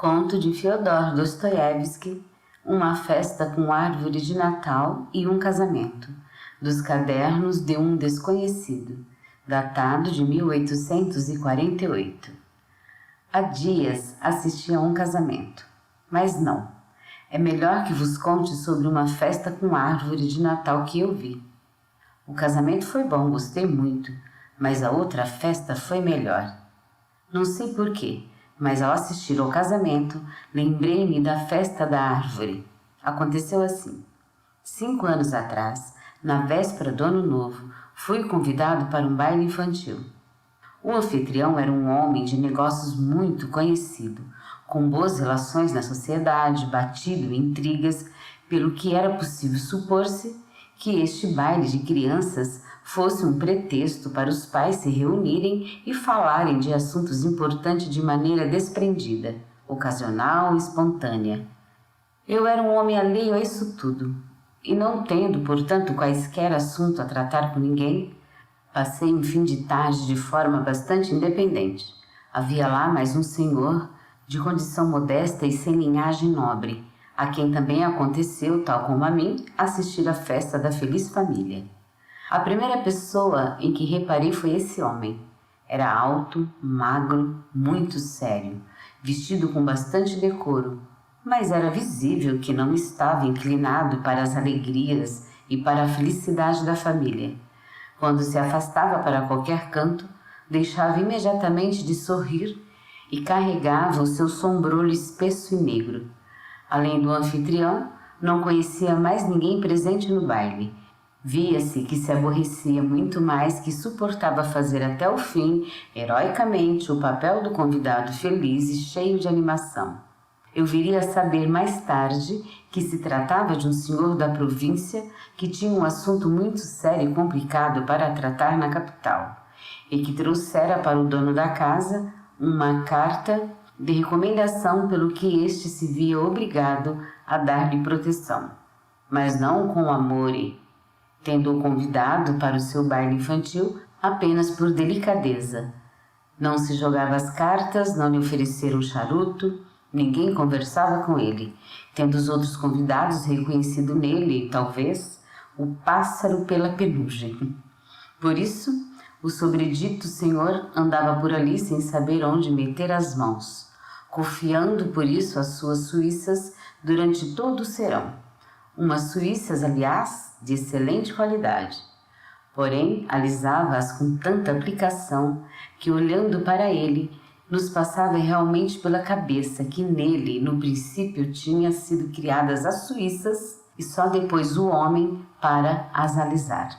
Conto de Fyodor Dostoiévski, Uma festa com árvore de Natal e um casamento, dos cadernos de um desconhecido, datado de 1848. Há dias assisti a um casamento, mas não. É melhor que vos conte sobre uma festa com árvore de Natal que eu vi. O casamento foi bom, gostei muito, mas a outra festa foi melhor. Não sei porquê, mas ao assistir ao casamento, lembrei-me da festa da árvore. Aconteceu assim. 5 anos atrás, na véspera do Ano Novo, fui convidado para um baile infantil. O anfitrião era um homem de negócios muito conhecido, com boas relações na sociedade, batido em intrigas, pelo que era possível supor-se que este baile de crianças fosse um pretexto para os pais se reunirem e falarem de assuntos importantes de maneira desprendida, ocasional e espontânea. Eu era um homem alheio a isso tudo, e não tendo, portanto, quaisquer assunto a tratar com ninguém, passei um fim de tarde de forma bastante independente. Havia lá mais um senhor, de condição modesta e sem linhagem nobre, a quem também aconteceu, tal como a mim, assistir à festa da feliz família. A primeira pessoa em que reparei foi esse homem. Era alto, magro, muito sério, vestido com bastante decoro, mas era visível que não estava inclinado para as alegrias e para a felicidade da família. Quando se afastava para qualquer canto, deixava imediatamente de sorrir e carregava o seu sombrolho espesso e negro. Além do anfitrião, não conhecia mais ninguém presente no baile. Via-se que se aborrecia muito mais, que suportava fazer até o fim, heroicamente, o papel do convidado feliz e cheio de animação. Eu viria a saber mais tarde que se tratava de um senhor da província que tinha um assunto muito sério e complicado para tratar na capital, e que trouxera para o dono da casa uma carta de recomendação pelo que este se via obrigado a dar-lhe proteção, mas não com amor, tendo-o convidado para o seu baile infantil apenas por delicadeza. Não se jogava as cartas, não lhe ofereceram charuto, ninguém conversava com ele, tendo os outros convidados reconhecido nele, talvez, o pássaro pela penugem. Por isso, o sobredito senhor andava por ali sem saber onde meter as mãos, confiando por isso as suas suíças durante todo o serão. Umas suíças, aliás, de excelente qualidade. Porém, alisava-as com tanta aplicação que, olhando para ele, nos passava realmente pela cabeça que nele, no princípio, tinham sido criadas as suíças e só depois o homem para as alisar.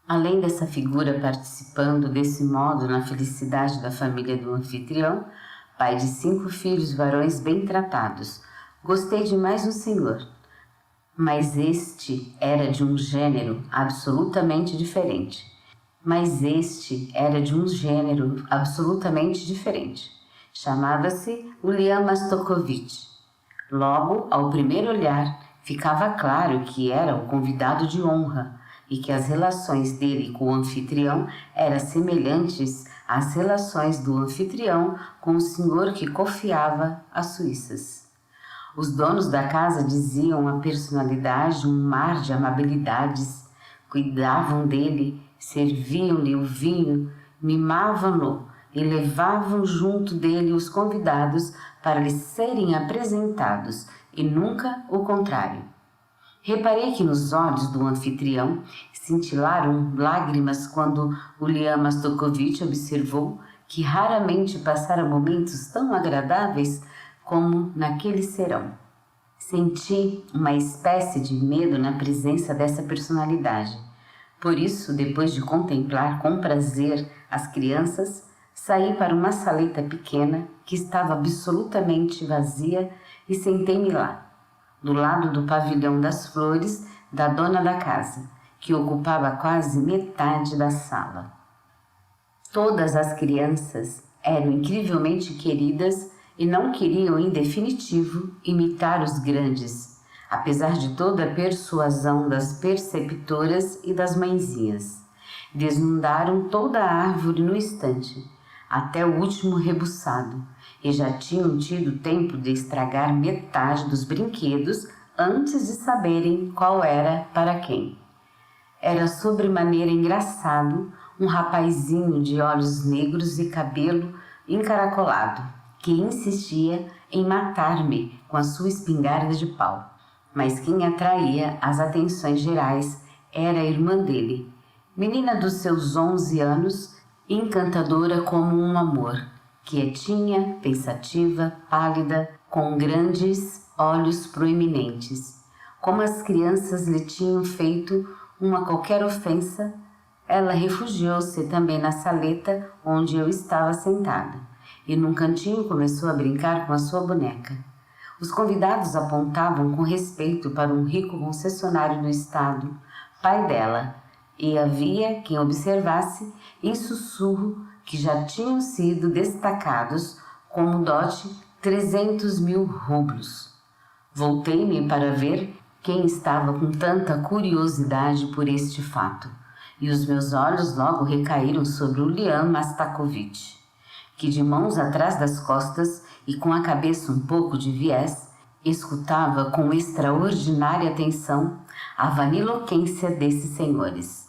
Além dessa figura participando desse modo na felicidade da família do anfitrião, pai de 5 filhos varões bem tratados, gostei de mais um senhor, mas este era de um gênero absolutamente diferente. Chamava-se Ulian Mastakovich. Logo, ao primeiro olhar, ficava claro que era o convidado de honra e que as relações dele com o anfitrião eram semelhantes às relações do anfitrião com o senhor que confiava as suíças. Os donos da casa diziam a personalidade um mar de amabilidades, cuidavam dele, serviam-lhe o vinho, mimavam-no e levavam junto dele os convidados para lhe serem apresentados, e nunca o contrário. Reparei que nos olhos do anfitrião cintilaram lágrimas quando Ulian Mastakovich observou que raramente passara momentos tão agradáveis como naquele serão. Senti uma espécie de medo na presença dessa personalidade. Por isso, depois de contemplar com prazer as crianças, saí para uma saleta pequena que estava absolutamente vazia e sentei-me lá, do lado do pavilhão das flores da dona da casa, que ocupava quase metade da sala. Todas as crianças eram incrivelmente queridas e não queriam, em definitivo, imitar os grandes, apesar de toda a persuasão das preceptoras e das mãezinhas. Desnudaram toda a árvore no instante, até o último rebuçado, e já tinham tido tempo de estragar metade dos brinquedos antes de saberem qual era para quem. Era sobremaneira engraçado um rapazinho de olhos negros e cabelo encaracolado, que insistia em matar-me com a sua espingarda de pau. Mas quem atraía as atenções gerais era a irmã dele, menina dos seus 11 anos, encantadora como um amor, quietinha, pensativa, pálida, com grandes olhos proeminentes. Como as crianças lhe tinham feito uma qualquer ofensa, ela refugiou-se também na saleta onde eu estava sentada, e num cantinho começou a brincar com a sua boneca. Os convidados apontavam com respeito para um rico concessionário do estado, pai dela, e havia quem observasse em sussurro que já tinham sido destacados como dote 300.000 rublos. Voltei-me para ver quem estava com tanta curiosidade por este fato, e os meus olhos logo recaíram sobre o Liam Mastakovich, que de mãos atrás das costas e com a cabeça um pouco de viés, escutava com extraordinária atenção a vaniloquência desses senhores.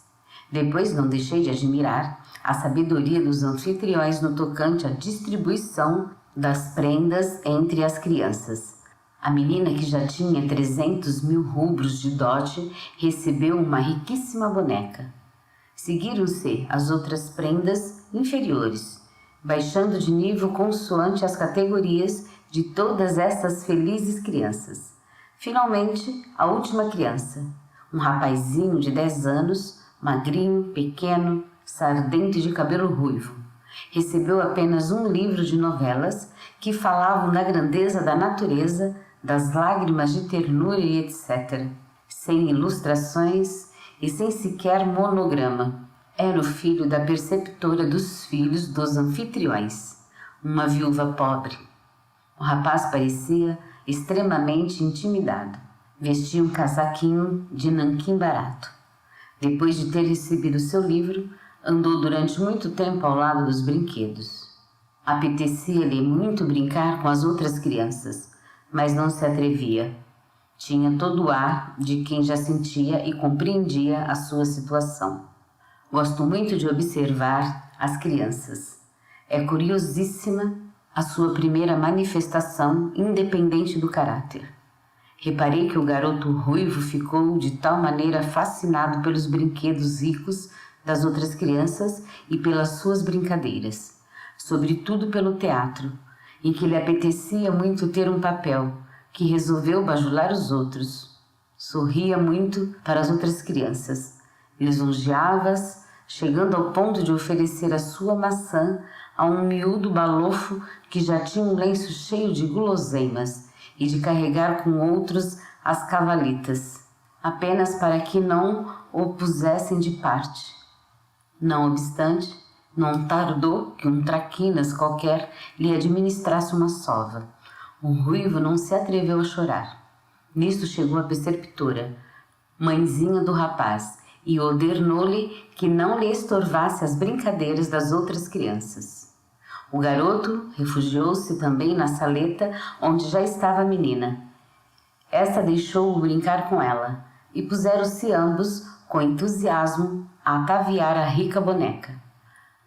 Depois não deixei de admirar a sabedoria dos anfitriões no tocante à distribuição das prendas entre as crianças. A menina, que já tinha 300.000 rublos de dote, recebeu uma riquíssima boneca. Seguiram-se as outras prendas inferiores, baixando de nível consoante as categorias de todas essas felizes crianças. Finalmente, a última criança, um rapazinho de 10 anos, magrinho, pequeno, sardento de cabelo ruivo, recebeu apenas um livro de novelas que falavam da grandeza da natureza, das lágrimas de ternura e etc., sem ilustrações e sem sequer monograma. Era o filho da preceptora dos filhos dos anfitriões, uma viúva pobre. O rapaz parecia extremamente intimidado. Vestia um casaquinho de nanquim barato. Depois de ter recebido seu livro, andou durante muito tempo ao lado dos brinquedos. Apetecia-lhe muito brincar com as outras crianças, mas não se atrevia. Tinha todo o ar de quem já sentia e compreendia a sua situação. Gosto muito de observar as crianças. É curiosíssima a sua primeira manifestação independente do caráter. Reparei que o garoto ruivo ficou de tal maneira fascinado pelos brinquedos ricos das outras crianças e pelas suas brincadeiras, sobretudo pelo teatro, em que lhe apetecia muito ter um papel, que resolveu bajular os outros. Sorria muito para as outras crianças, lisonjeava-as, chegando ao ponto de oferecer a sua maçã a um miúdo balofo que já tinha um lenço cheio de guloseimas e de carregar com outros as cavalitas, apenas para que não o pusessem de parte. Não obstante, não tardou que um traquinas qualquer lhe administrasse uma sova. O ruivo não se atreveu a chorar. Nisto chegou a preceptora, mãezinha do rapaz, e ordenou-lhe que não lhe estorvasse as brincadeiras das outras crianças. O garoto refugiou-se também na saleta onde já estava a menina. Esta deixou-o brincar com ela, e puseram-se ambos, com entusiasmo, a ataviar a rica boneca.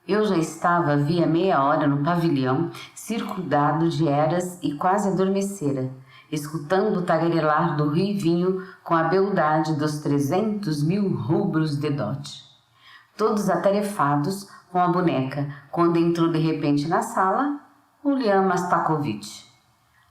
Eu já estava havia meia hora no pavilhão, circundado de eras e quase adormecera, escutando o tagarelar do ruivinho com a beldade dos 300.000 rublos de dote. Todos atarefados com a boneca, quando entrou de repente na sala o Liam Mastakovich.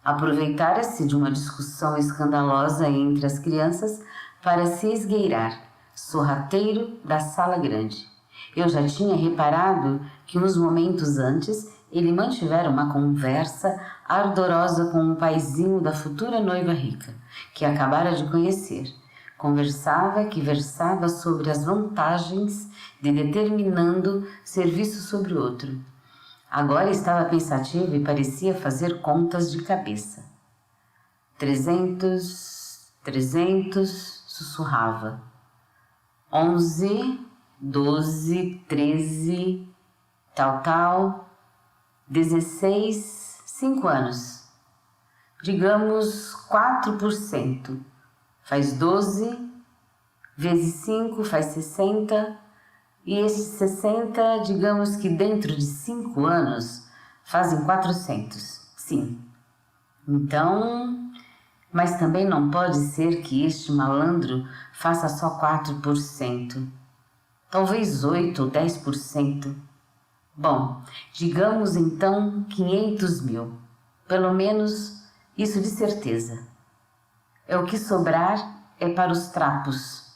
Aproveitara-se de uma discussão escandalosa entre as crianças para se esgueirar, sorrateiro da sala grande. Eu já tinha reparado que uns momentos antes ele mantivera uma conversa ardorosa com um paizinho da futura noiva rica, que acabara de conhecer. Conversava que versava sobre as vantagens de determinando serviço sobre o outro. Agora estava pensativo e parecia fazer contas de cabeça. 300, sussurrava. 11, 12, 13, tal. 16, 5 anos. Digamos 4%. Faz 12, vezes 5 faz 60. E esses 60, digamos que dentro de 5 anos, fazem 400. Sim. Então, mas também não pode ser que este malandro faça só 4%. Talvez 8 ou 10%. Bom, digamos então 500 mil. Pelo menos isso de certeza. É o que sobrar é para os trapos.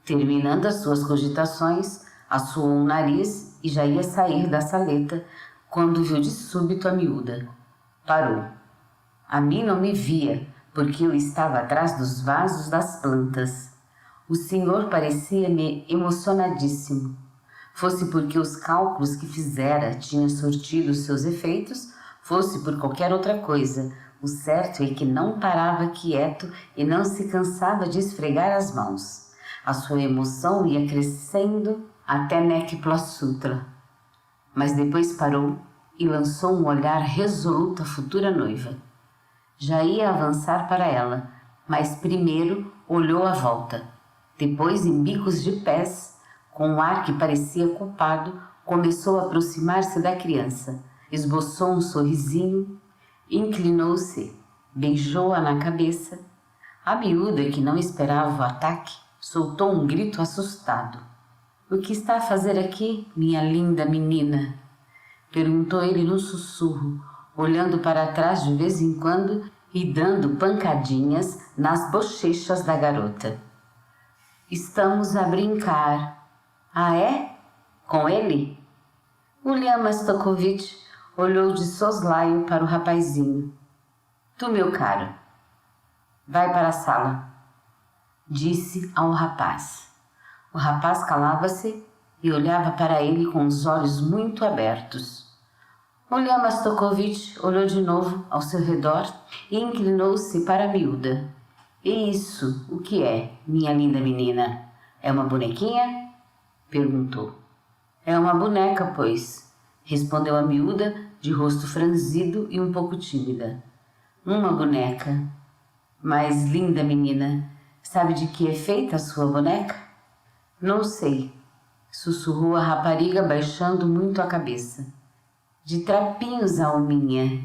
Terminando as suas cogitações, assoou o nariz e já ia sair da saleta quando viu de súbito a miúda. Parou. A mim não me via, porque eu estava atrás dos vasos das plantas. O senhor parecia-me emocionadíssimo. Fosse porque os cálculos que fizera tinham sortido seus efeitos, fosse por qualquer outra coisa, o certo é que não parava quieto e não se cansava de esfregar as mãos. A sua emoção ia crescendo até Nekplasutra. Mas depois parou e lançou um olhar resoluto à futura noiva. Já ia avançar para ela, mas primeiro olhou à volta. Depois, em bicos de pés, com um ar que parecia culpado, começou a aproximar-se da criança. Esboçou um sorrisinho, inclinou-se, beijou-a na cabeça. A miúda, que não esperava o ataque, soltou um grito assustado. — O que está a fazer aqui, minha linda menina? Perguntou ele num sussurro, olhando para trás de vez em quando e dando pancadinhas nas bochechas da garota. — Estamos a brincar. — Ah, é? Com ele? Ulyan Mastakovich olhou de soslaio para o rapazinho. — Tu, meu caro, vai para a sala, disse ao rapaz. O rapaz calava-se e olhava para ele com os olhos muito abertos. Ulyan Mastakovich olhou de novo ao seu redor e inclinou-se para a miúda. — E isso, o que é, minha linda menina? É uma bonequinha? Perguntou. — É uma boneca, pois, respondeu a miúda, de rosto franzido e um pouco tímida. — Uma boneca. Mas, linda menina, sabe de que é feita a sua boneca? — Não sei, sussurrou a rapariga, baixando muito a cabeça. — De trapinhos, alminha.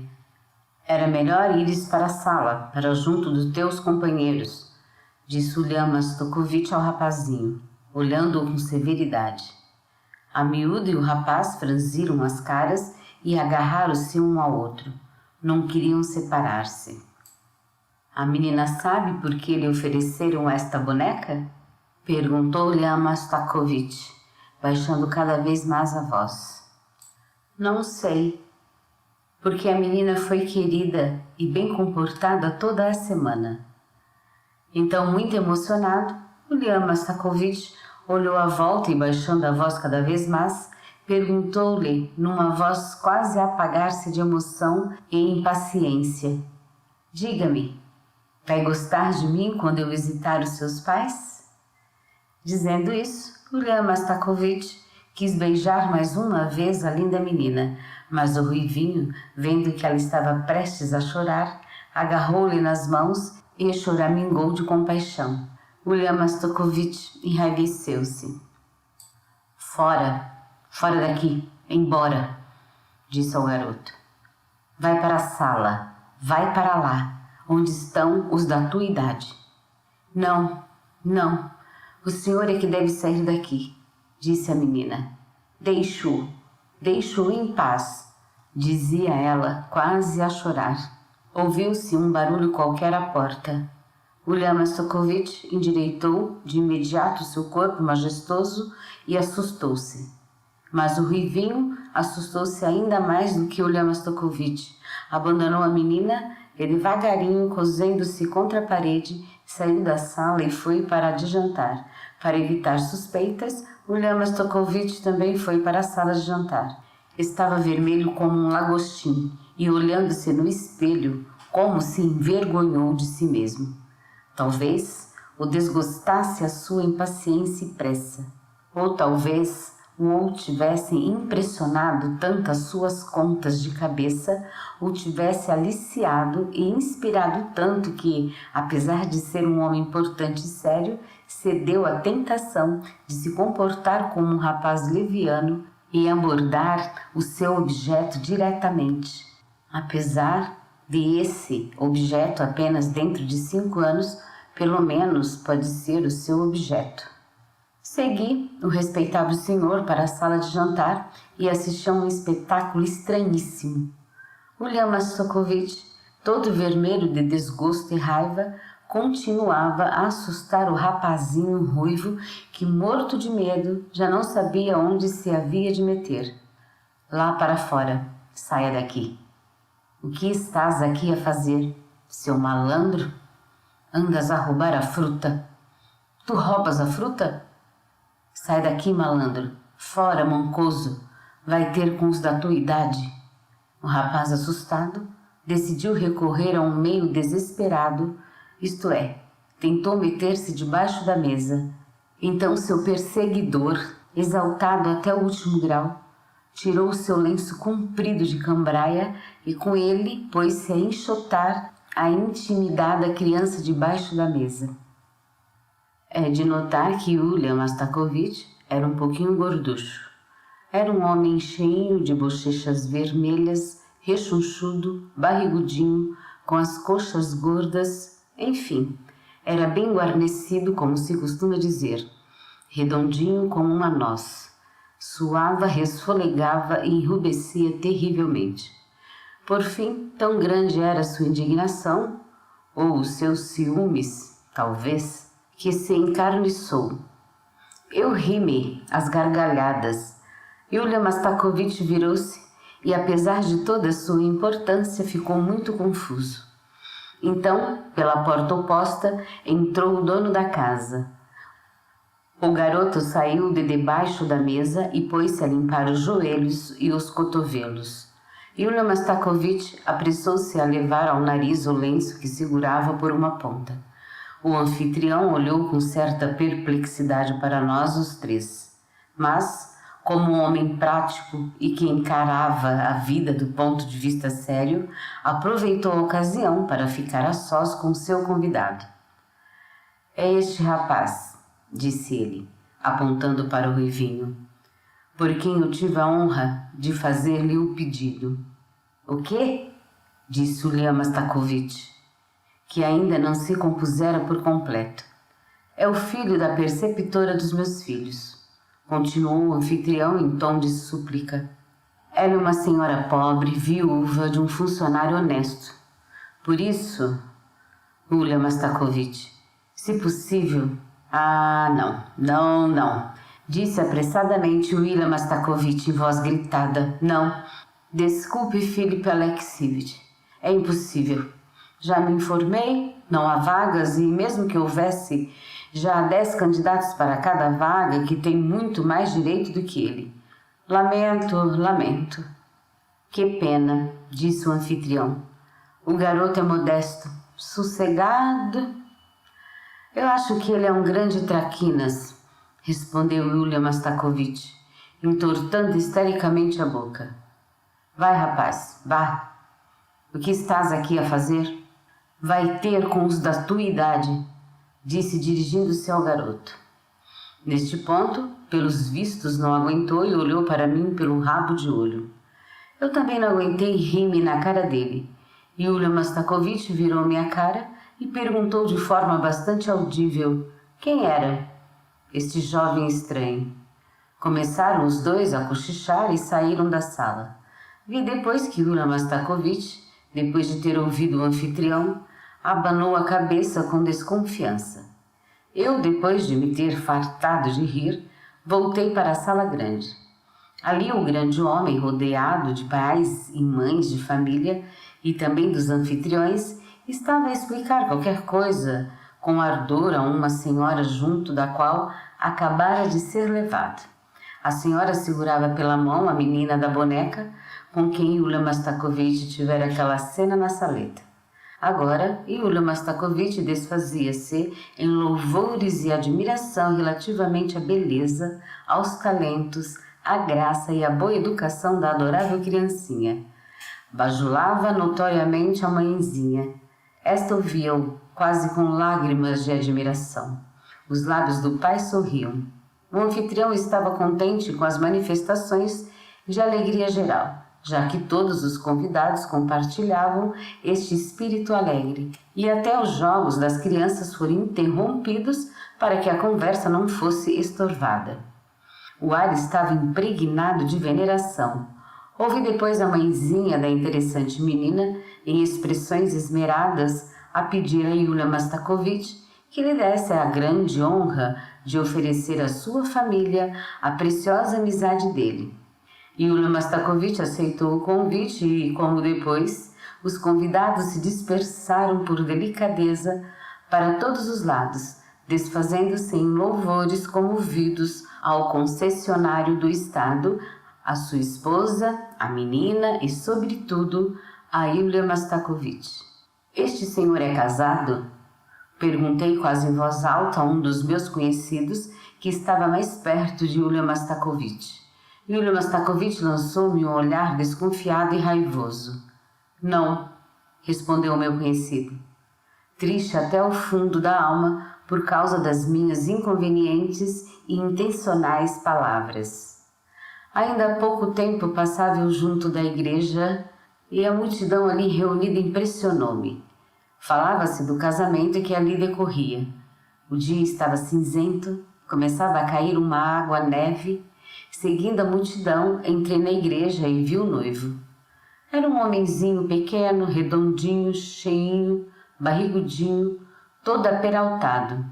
Era melhor ires para a sala, para junto dos teus companheiros, disse Ulyan Mastakovich ao rapazinho, olhando-o com severidade. A miúda e o rapaz franziram as caras e agarraram-se um ao outro. Não queriam separar-se. — A menina sabe por que lhe ofereceram esta boneca? Perguntou Ulyan Mastakovich, baixando cada vez mais a voz. — Não sei, porque a menina foi querida e bem comportada toda a semana. Então, muito emocionado, Ulyan Mastakovich olhou à volta e, baixando a voz cada vez mais, perguntou-lhe, numa voz quase a apagar-se de emoção e impaciência: — Diga-me, vai gostar de mim quando eu visitar os seus pais? Dizendo isso, Ulyan Mastakovich quis beijar mais uma vez a linda menina, mas o ruivinho, vendo que ela estava prestes a chorar, agarrou-lhe nas mãos e choramingou de compaixão. Ulyan Mastakovich enraiveceu-se. — Fora, fora daqui, embora, disse ao garoto. — Vai para a sala, vai para lá, onde estão os da tua idade. — Não, não, o senhor é que deve sair daqui, disse a menina. — Deixo-o em paz, dizia ela, quase a chorar. Ouviu-se um barulho qualquer à porta. Ulyan Mastakovich endireitou de imediato seu corpo majestoso e assustou-se. Mas o ruivinho assustou-se ainda mais do que Ulyan Mastakovich. Abandonou a menina e, devagarinho, cozendo-se contra a parede, saiu da sala e foi para a de jantar. Para evitar suspeitas, Ulyan Mastakovich também foi para a sala de jantar. Estava vermelho como um lagostim e, olhando-se no espelho, como se envergonhou de si mesmo. Talvez o desgostasse a sua impaciência e pressa, ou talvez ou tivessem impressionado tanto as suas contas de cabeça, ou tivesse aliciado e inspirado tanto que, apesar de ser um homem importante e sério, cedeu à tentação de se comportar como um rapaz leviano e abordar o seu objeto diretamente. Apesar de esse objeto apenas dentro de 5 anos, pelo menos pode ser o seu objeto. Segui o respeitável senhor para a sala de jantar e assisti a um espetáculo estranhíssimo. William Mastakovich, todo vermelho de desgosto e raiva, continuava a assustar o rapazinho ruivo que, morto de medo, já não sabia onde se havia de meter. Lá para fora, saia daqui. O que estás aqui a fazer, seu malandro? Andas a roubar a fruta. Tu roubas a fruta? Sai daqui, malandro. Fora, mancoso. Vai ter com os da tua idade. O rapaz, assustado, decidiu recorrer a um meio desesperado, isto é, tentou meter-se debaixo da mesa. Então seu perseguidor, exaltado até o último grau, tirou o seu lenço comprido de cambraia e com ele pôs-se a enxotar a intimidada criança debaixo da mesa. É de notar que William Mastakovich era um pouquinho gorducho. Era um homem cheio de bochechas vermelhas, rechonchudo, barrigudinho, com as coxas gordas, enfim, era bem guarnecido, como se costuma dizer, redondinho como uma noz. Suava, resfolegava e enrubescia terrivelmente. Por fim, tão grande era sua indignação, ou os seus ciúmes, talvez, que se encarniçou. Eu ri-me às gargalhadas. William Mastakovich virou-se e, apesar de toda a sua importância, ficou muito confuso. Então, pela porta oposta, entrou o dono da casa. O garoto saiu de debaixo da mesa e pôs-se a limpar os joelhos e os cotovelos. William Mastakovich apressou-se a levar ao nariz o lenço que segurava por uma ponta. O anfitrião olhou com certa perplexidade para nós os três, mas, como um homem prático e que encarava a vida do ponto de vista sério, aproveitou a ocasião para ficar a sós com seu convidado. É este rapaz, disse ele, apontando para o ruivinho, por quem eu tive a honra de fazer-lhe o pedido. O quê? Disse William Mastakovich, que ainda não se compusera por completo. É o filho da preceptora dos meus filhos, continuou o anfitrião em tom de súplica. Ela é uma senhora pobre, viúva de um funcionário honesto. Por isso, William Mastakovich, se possível... Não, disse apressadamente William Mastakovich em voz gritada. Não, desculpe, Filipe Alexievich, é impossível. Já me informei, não há vagas e mesmo que houvesse, já há 10 candidatos para cada vaga que tem muito mais direito do que ele. Lamento. Que pena, disse o anfitrião. O garoto é modesto, sossegado. Eu acho que ele é um grande traquinas, respondeu William Mastakovich, entortando histericamente a boca. Vai, rapaz, vá. O que estás aqui a fazer? Vai ter com os da tua idade, disse dirigindo-se ao garoto. Neste ponto, pelos vistos, não aguentou e olhou para mim pelo rabo de olho. Eu também não aguentei rir-me na cara dele. E William Mastakovich virou-me a cara e perguntou de forma bastante audível quem era este jovem estranho. Começaram os dois a cochichar e saíram da sala. Vi depois que William Mastakovich, depois de ter ouvido o anfitrião, abanou a cabeça com desconfiança. Eu, depois de me ter fartado de rir, voltei para a sala grande. Ali o grande homem, rodeado de pais e mães de família e também dos anfitriões, estava a explicar qualquer coisa com ardor a uma senhora junto da qual acabara de ser levada. A senhora segurava pela mão a menina da boneca com quem William Mastakovich tivera aquela cena na saleta. Agora, William Mastakovich desfazia-se em louvores e admiração relativamente à beleza, aos talentos, a graça e a boa educação da adorável criancinha. Bajulava notoriamente a mãezinha. Esta ouvia-o, quase com lágrimas de admiração. Os lábios do pai sorriam. O anfitrião estava contente com as manifestações de alegria geral, já que todos os convidados compartilhavam este espírito alegre, e até os jogos das crianças foram interrompidos para que a conversa não fosse estorvada. O ar estava impregnado de veneração. Ouvi depois a mãezinha da interessante menina, em expressões esmeradas, a pedir a Yulia Mastakovich que lhe desse a grande honra de oferecer à sua família a preciosa amizade dele. Yulia Mastakovich aceitou o convite e, como depois, os convidados se dispersaram por delicadeza para todos os lados, desfazendo-se em louvores comovidos ao concessionário do Estado, a sua esposa, a menina e, sobretudo, a Yulia Mastakovich. Este senhor é casado? Perguntei quase em voz alta a um dos meus conhecidos que estava mais perto de Yulia Mastakovich. Yulia Mastakovich lançou-me um olhar desconfiado e raivoso. Não, respondeu o meu conhecido, triste até o fundo da alma por causa das minhas inconvenientes e intencionais palavras. Ainda há pouco tempo passava eu junto da igreja e a multidão ali reunida impressionou-me. Falava-se do casamento que ali decorria. O dia estava cinzento, começava a cair uma água-neve. Seguindo a multidão, entrei na igreja e vi o noivo. Era um homenzinho pequeno, redondinho, cheinho, barrigudinho, todo aperaltado.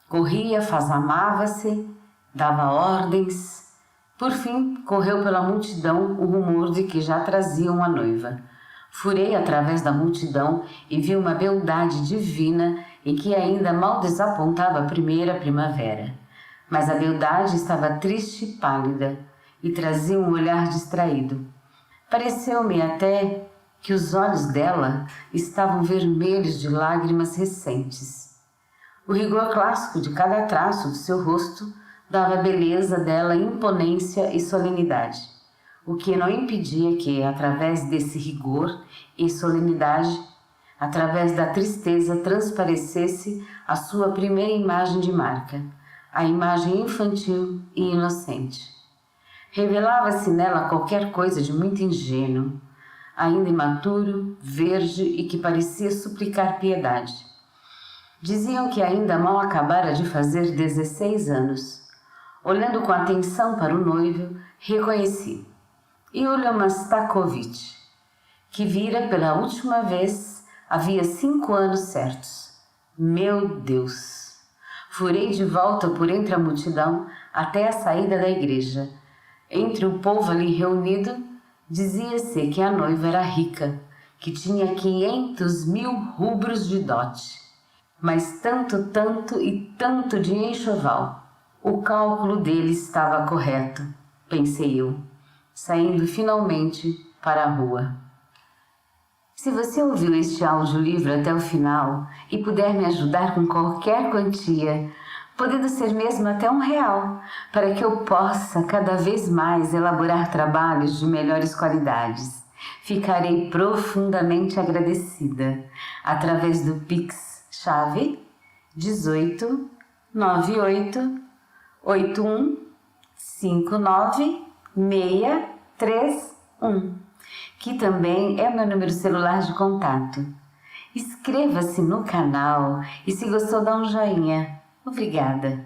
Corria, fazamava-se, dava ordens. Por fim, correu pela multidão o rumor de que já traziam a noiva. Furei através da multidão e vi uma beldade divina em que ainda mal desapontava a primeira primavera. Mas a beldade estava triste e pálida e trazia um olhar distraído. Pareceu-me até que os olhos dela estavam vermelhos de lágrimas recentes. O rigor clássico de cada traço do seu rosto dava à beleza dela imponência e solenidade, o que não impedia que, através desse rigor e solenidade, através da tristeza, transparecesse a sua primeira imagem de marca, a imagem infantil e inocente. Revelava-se nela qualquer coisa de muito ingênuo, ainda imaturo, verde e que parecia suplicar piedade. Diziam que ainda mal acabara de fazer 16 anos. Olhando com atenção para o noivo, reconheci Yulia Mastakovich, que vira pela última vez havia 5 anos certos. Meu Deus! Furei de volta por entre a multidão até a saída da igreja. Entre o povo ali reunido, dizia-se que a noiva era rica, que tinha 500.000 rublos de dote. Mas tanto e tanto de enxoval. O cálculo dele estava correto, pensei eu, saindo finalmente para a rua. Se você ouviu este audiolivro até o final e puder me ajudar com qualquer quantia, podendo ser mesmo até R$1, para que eu possa cada vez mais elaborar trabalhos de melhores qualidades, ficarei profundamente agradecida através do Pix chave 18 98 8159 631, que também é meu número celular de contato. Inscreva-se no canal e se gostou dá um joinha. Obrigada!